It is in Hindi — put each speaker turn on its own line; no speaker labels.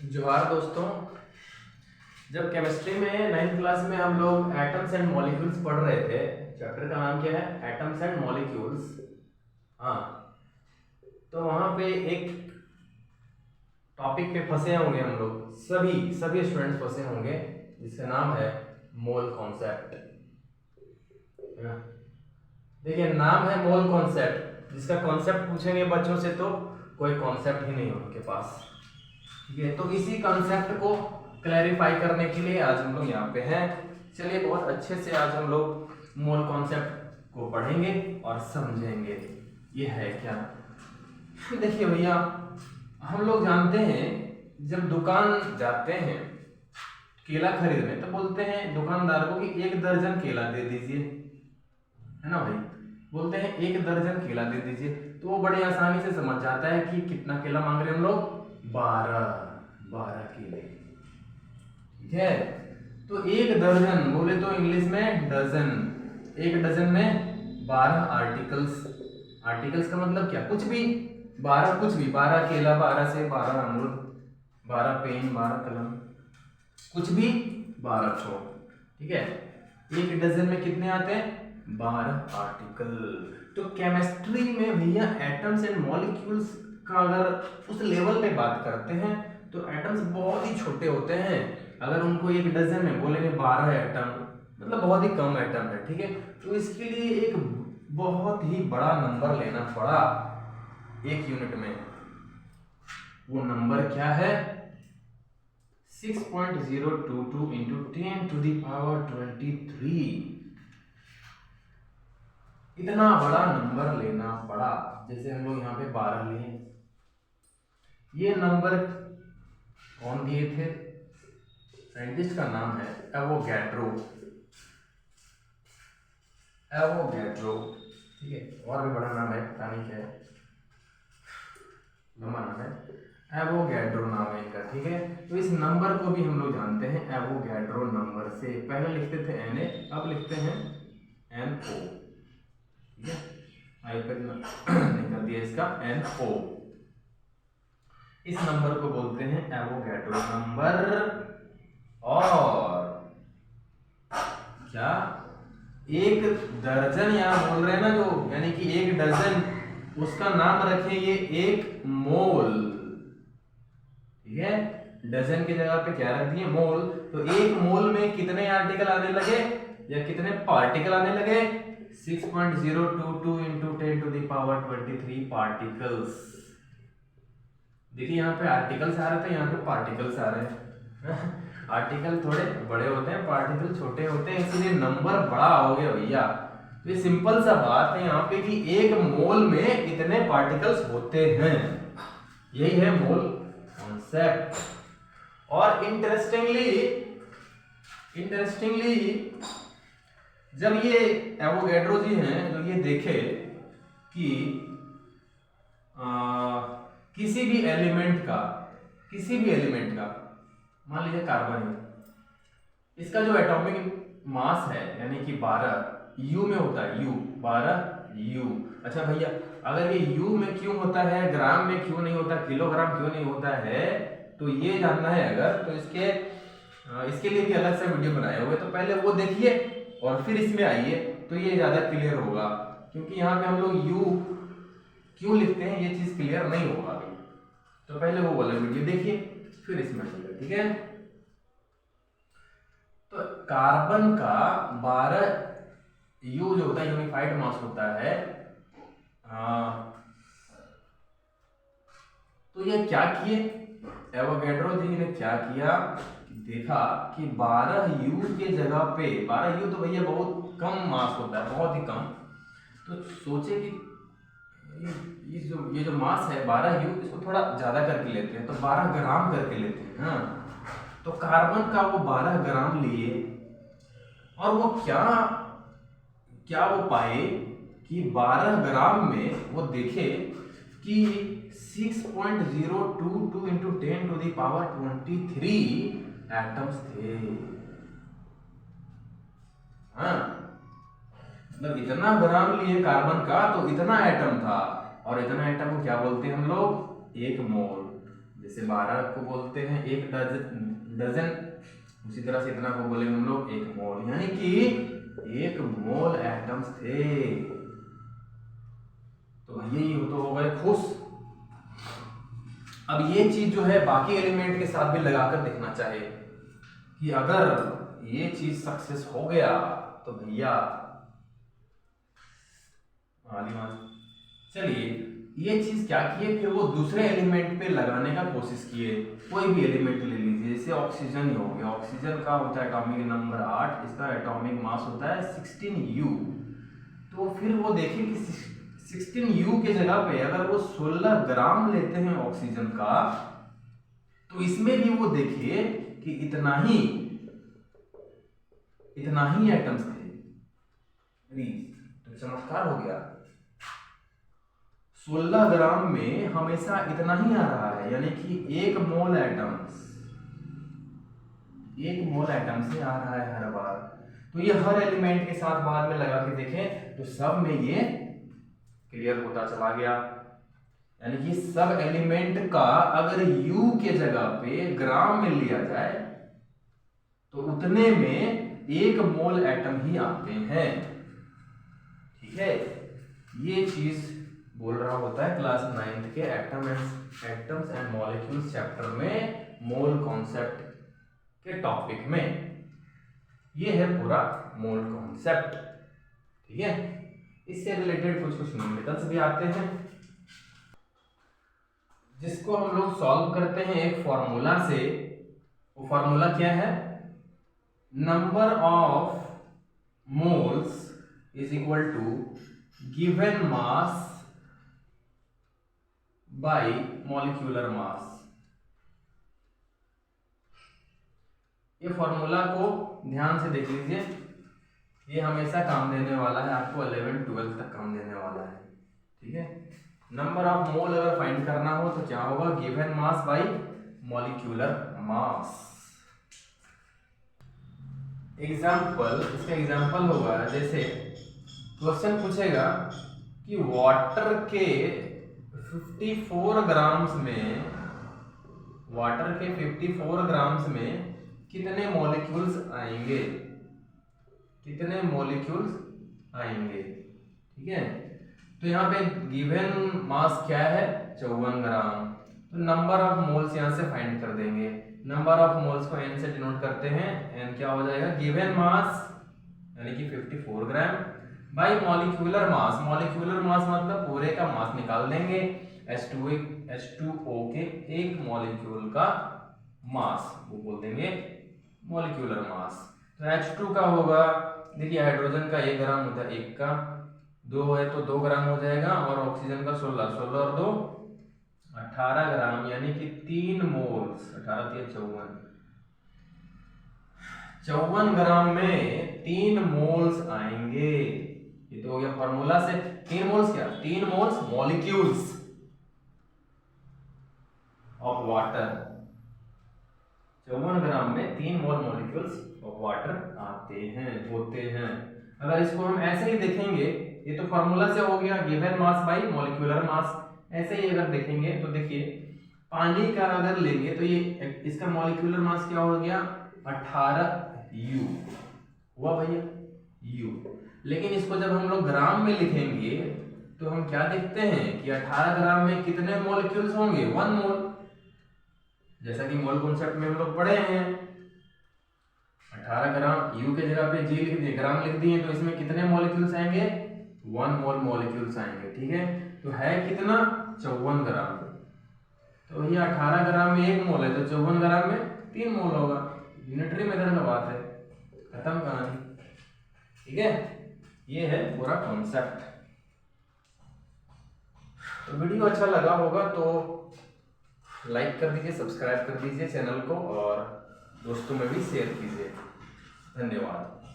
जोहार दोस्तों। जब केमिस्ट्री में 9th क्लास में हम लोग एटम्स एंड मॉलिक्यूल्स पढ़ रहे थे, चैप्टर का नाम क्या है? Atoms and molecules. हाँ, तो वहाँ पे एक टॉपिक पे फंसे होंगे हम लोग, सभी सभी स्टूडेंट्स फंसे होंगे, जिसका नाम है मोल कॉन्सेप्ट। देखिए, नाम है मोल कॉन्सेप्ट, जिसका कॉन्सेप्ट पूछेंगे बच्चों से तो कोई कॉन्सेप्ट ही नहीं है उनके पास। ठीक है, तो इसी कॉन्सेप्ट को क्लैरिफाई करने के लिए आज हम लोग यहाँ पे हैं। चलिए, बहुत अच्छे से आज हम लोग मोल कॉन्सेप्ट को पढ़ेंगे और समझेंगे ये है क्या। देखिए भैया, हम लोग जानते हैं जब दुकान जाते हैं केला खरीदने तो बोलते हैं दुकानदार को कि 1 दर्जन केला दे दीजिए, है ना भाई? बोलते हैं 1 दर्जन केला दे दीजिए, तो वो बड़ी आसानी से समझ जाता है कि कितना केला मांग रहे हैं हम लोग। 12 केले। ठीक है, तो 1 दर्जन बोले तो इंग्लिश में डजन। 1 डजन में 12 आर्टिकल्स। आर्टिकल्स का मतलब क्या? कुछ भी, 12 कुछ भी, 12 केला, 12 से 12 अमरूद, 12 पेन, 12 कलम, कुछ भी 12 छोड़। ठीक है, 1 डजन में कितने आते हैं? 12 आर्टिकल। तो केमिस्ट्री में भैया एटम्स एंड मॉलिक्यूल्स का अगर उस लेवल पे बात करते हैं तो एटम्स बहुत ही छोटे होते हैं। अगर उनको 1 डजन में बोलेंगे 12 एटम, मतलब बहुत ही कम एटम है। ठीक है, तो इसके लिए एक बहुत ही बड़ा नंबर लेना पड़ा एक यूनिट में। वो नंबर क्या है? 6.022 इंटू 10⁻23। इतना बड़ा नंबर लेना पड़ा। जैसे हम लोग यहाँ पे 12 लिए, ये नंबर कौन दिए थे? साइंटिस्ट का नाम है एवोगैड्रो। एवोगैड्रो। ठीक है, और भी बड़ा नाम है, पता नहीं क्या है, लंबा नाम है, एवोगैड्रो नाम है इनका। ठीक है, तो इस नंबर को भी हम लोग जानते हैं एवोगैड्रो नंबर से। पहले लिखते थे Na, अब लिखते हैं NO। ठीक है, आई पे निकल दिया इसका NO। इस नंबर को बोलते हैं एवोगैड्रो नंबर। और क्या 1 दर्जन यहाँ बोल रहे हैं ना, जो यानी कि 1 डजन, उसका नाम रखें ये 1 मोल। ठीक है, डजन की जगह पे क्या रख दिए? मोल। तो 1 मोल में कितने आर्टिकल आने लगे या कितने पार्टिकल आने लगे? 6.022 इंटू 10⁻23 पार्टिकल्स। देखिए, यहाँ पे आर्टिकल्स आ रहे थे, यहाँ पे पार्टिकल्स आ रहे हैं। आर्टिकल थोड़े बड़े होते हैं, पार्टिकल छोटे होते हैं, इसीलिए नंबर बड़ा हो गया भैया। तो ये सिंपल सा बात है यहाँ पे कि 1 मोल में इतने पार्टिकल्स होते हैं। यही है मोल कॉन्सेप्ट। और इंटरेस्टिंगली जब ये एवोगैड्रो जी हैं, जो ये देखे कि किसी भी एलिमेंट का मान लीजिए कार्बन है, इसका जो एटॉमिक मास है यानी कि 12 यू में होता है। 12 यू। अच्छा भैया, अगर ये यू में क्यों होता है, ग्राम में क्यों नहीं होता, किलोग्राम क्यों नहीं होता है, तो ये जानना है अगर, तो इसके लिए भी अलग से वीडियो बनाए हुए, तो पहले वो देखिए और फिर इसमें आइए, तो ये ज्यादा क्लियर होगा। क्योंकि यहाँ पे हम लोग यू क्यों लिखते हैं ये चीज क्लियर नहीं होगा अभी, तो पहले वो वाला वीडियो देखिए फिर इसमें आइएगा। ठीक है, तो कार्बन का 12 यू जो होता है, यूनिफाइड मास होता है। तो ये क्या किए एवोगैड्रो जी ने? क्या किया, देखा कि 12 यू के जगह पे, 12 यू तो भैया बहुत कम मास होता है, बहुत ही कम। तो सोचे कि ये जो मास है 12 यू, इसको थोड़ा ज्यादा करके लेते हैं, तो 12 ग्राम करके लेते हैं। हाँ, तो कार्बन का वो 12 ग्राम लिए और वो क्या वो पाए कि 12 ग्राम में वो देखे कि 6.022 इंटू 10⁻23 एटम्स थे। हाँ, मतलब इतना ग्राम लिए कार्बन का तो इतना एटम था, और इतना एटम को क्या बोलते हैं हम लोग? 1 मोल। जैसे 12 को बोलते हैं एक डजन, उसी तरह से इतना को बोलेंगे हम लोग एक मोल, यानी कि एक मोल एटम्स थे। तो यही तो हो गए खुश। अब ये चीज जो है बाकी एलिमेंट के साथ भी लगाकर देखना चाहिए कि अगर ये चीज सक्सेस हो गया तो भैया चलिए ये चीज क्या किए, फिर वो दूसरे एलिमेंट पे लगाने का कोशिश किए। कोई भी एलिमेंट ले लीजिए, जैसे ऑक्सीजन ही हो गया। ऑक्सीजन का होता है एटॉमिक नंबर 8, इसका एटॉमिक मास होता है 16U। तो फिर वो देखे कि 16U के जगह पे अगर वो 16 ग्राम लेते हैं ऑक्सीजन का, तो इसमें भी वो देखे कि इतना ही एटम्स थे। तो चमत्कार हो गया। 16 ग्राम में हमेशा इतना ही आ रहा है, यानी कि एक मोल एटम से आ रहा है हर बार। तो ये हर एलिमेंट के साथ बाद में लगा के देखें तो सब में ये क्लियर होता चला गया। यानी कि सब एलिमेंट का अगर U के जगह पे ग्राम में लिया जाए तो उतने में एक मोल एटम ही आते हैं। ठीक है, ये चीज बोल रहा होता है क्लास 9th के एटम्स एंड मॉलिक्यूल्स चैप्टर में, मोल कॉन्सेप्ट के टॉपिक में। ये है पूरा मोल कॉन्सेप्ट। ठीक है, इससे रिलेटेड कुछ न्यूमेरिकल्स भी आते हैं जिसको हम लोग सॉल्व करते हैं एक फॉर्मूला से। वो फॉर्मूला क्या है? Number of moles is equal to given mass by molecular mass. ये फॉर्मूला को ध्यान से देख लीजिए, ये हमेशा काम देने वाला है आपको, 11-12 तक काम देने वाला है। ठीक है, नंबर ऑफ मोल अगर फाइंड करना हो तो क्या होगा? Given mass by molecular mass. Example, इसका एग्जाम्पल होगा, जैसे क्वेश्चन पूछेगा कि वाटर के 54 ग्राम्स में कितने मॉलिक्यूल्स आएंगे? ठीक है, तो यहाँ पे गिवन मास क्या है? 54 ग्राम। तो नंबर ऑफ मोल्स यहाँ से फाइंड कर देंगे। नंबर ऑफ मोल्स को n से डिनोट करते हैं। n क्या हो जाएगा? गिवन मास यानी कि 54 ग्राम बाय मॉलिक्यूलर मास। मॉलिक्यूलर मास मतलब पूरे का मास निकाल देंगे। H2O के एक मॉलिक्यूल का मास वो बोल देंगे मॉलिक्यूलर मास। तो H2 का होगा, देखिए हाइड्रोजन का 1 ग्राम होता है, 1 का 2 है तो 2 ग्राम हो जाएगा, और ऑक्सीजन का 16 और 2 18 ग्राम, यानी कि 3 मोल्स। 18 3 54 ग्राम में 3 मोल्स आएंगे। ये तो हो गया फॉर्मूला से। 3 मोल्स क्या? 3 मोल्स मॉलिक्यूल्स ऑफ वाटर। 54 ग्राम में 3 मोल मॉलिक्यूल्स ऑफ वाटर होते हैं। अगर इसको हम ऐसे ही देखेंगे, ये तो फॉर्मूला से हो गया गिवन मास बाय मॉलिक्यूलर मास। ऐसे ही अगर देखेंगे तो देखिए पानी का अगर लेंगे तो ये इसका मॉलिक्यूलर मास क्या हो गया? 18U हुआ भैया, U। लेकिन इसको जब हम लोग ग्राम में लिखेंगे तो हम क्या देखते हैं कि 18 ग्राम में कितने मॉलिक्यूल्स होंगे? 1 मोल। जैसा कि मोल कॉन्सेप्ट में हम लोग पढ़े हैं, 18 ग्राम, U के जगह पे G लिख दिए, ग्राम लिख दिए, तो इसमें कितने मॉलिक्यूल्स आएंगे? 1 मोल मॉलिक्यूल्स आएंगे। ठीक है, तो है कितना? 54 ग्राम। तो ये 18 ग्राम में 1 मोल है, तो 54 ग्राम में 3 मोल होगा। यूनिटरी मेथड का बात है, खत्म कहानी। ठीक है, ये है पूरा कॉन्सेप्ट। तो वीडियो अच्छा लगा होगा तो लाइक कर दीजिए, सब्सक्राइब कर दीजिए चैनल को, और दोस्तों में भी शेयर कीजिए। धन्यवाद।